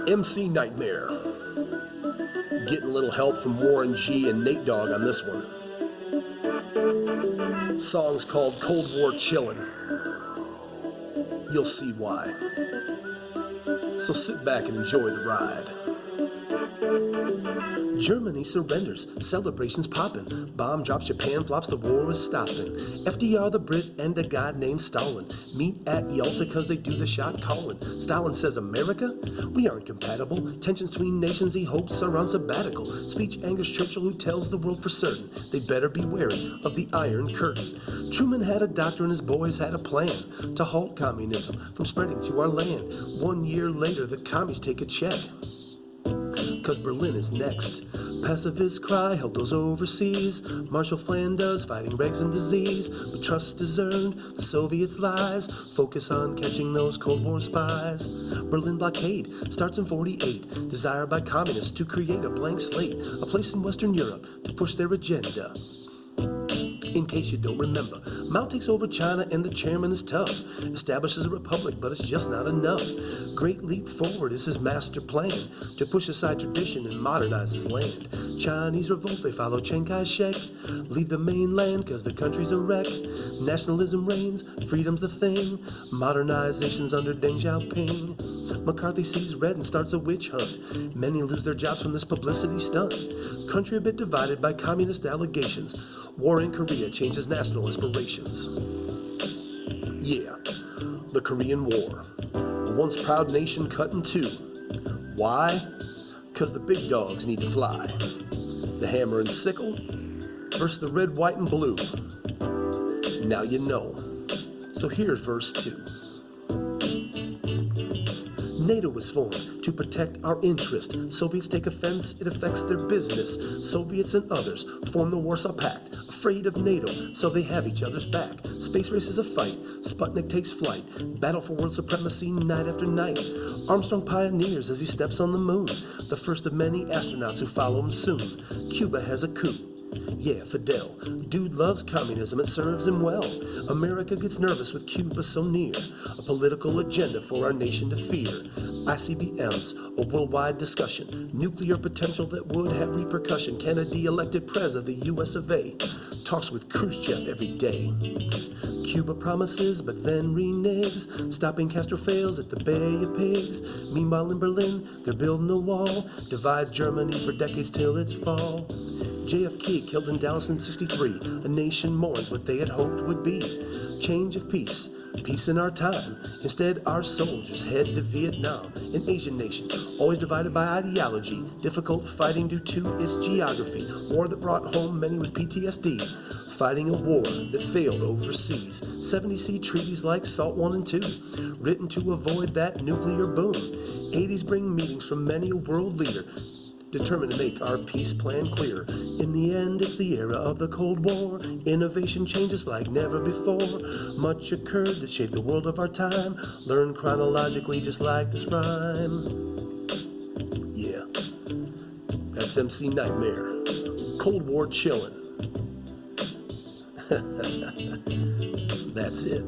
MC Knightmare. Getting a little help from Warren G and Nate Dogg on this one. Song's called Cold War Chillin. You'll see why. So sit back and enjoy the ride. Germany surrenders, celebrations poppin'. Bomb drops, Japan flops, the war is stoppin'. FDR, the Brit, and a guy named Stalin meet at Yalta cause they do the shot callin'. Stalin says, America? We aren't compatible. Tensions between nations he hopes are on sabbatical. Speech angers Churchill who tells the world for certain they better be wary of the Iron Curtain. Truman had a doctor and his boys had a plan to halt communism from spreading to our land. 1 year later, the commies take a check, cause Berlin is next. Pacifist cry held those overseas. Marshall Plan does, fighting regs and disease. But trust is earned, the Soviets' lies focus on catching those Cold War spies. Berlin blockade starts in 48, desired by communists to create a blank slate, a place in Western Europe to push their agenda. In case you don't remember, Mao takes over China and the chairman is tough. Establishes a republic, but it's just not enough. Great leap forward is his master plan to push aside tradition and modernize his land. Chinese revolt, they follow Chiang Kai-shek. Leave the mainland cause the country's a wreck. Nationalism reigns, freedom's the thing. Modernization's under Deng Xiaoping. McCarthy sees red and starts a witch hunt. Many lose their jobs from this publicity stunt. Country a bit divided by communist allegations. War in Korea changes national aspirations. Yeah, the Korean War. A once proud nation cut in two. Why? Cause the big dogs need to fly. The hammer and sickle versus the red, white, and blue. Now you know. So here's verse 2. NATO was formed to protect our interest. Soviets take offense, it affects their business. Soviets and others form the Warsaw Pact, afraid of NATO, so they have each other's back. Space race is a fight, Sputnik takes flight. Battle for world supremacy night after night. Armstrong pioneers as he steps on the moon. The first of many astronauts who follow him soon. Cuba has a coup. Yeah, Fidel. Dude loves communism, it serves him well. America gets nervous with Cuba so near. A political agenda for our nation to fear. ICBMs, a worldwide discussion. Nuclear potential that would have repercussion. Kennedy elected president of the US of A. Talks with Khrushchev every day. Cuba promises, but then reneges. Stopping Castro fails at the Bay of Pigs. Meanwhile in Berlin, they're building a wall. Divides Germany for decades till its fall. JFK killed in Dallas in '63. A nation mourns what they had hoped would be. Change of peace, peace in our time. Instead, our soldiers head to Vietnam, an Asian nation, always divided by ideology. Difficult fighting due to its geography. War that brought home many with PTSD. Fighting a war that failed overseas. 70C treaties like SALT I and II, written to avoid that nuclear boom. 80s bring meetings from many a world leader, determined to make our peace plan clear. In the end, it's the era of the Cold War. Innovation changes like never before. Much occurred that shaped the world of our time. Learn chronologically just like this rhyme. Yeah, that's MC Knightmare. Cold War Chillin. That's it.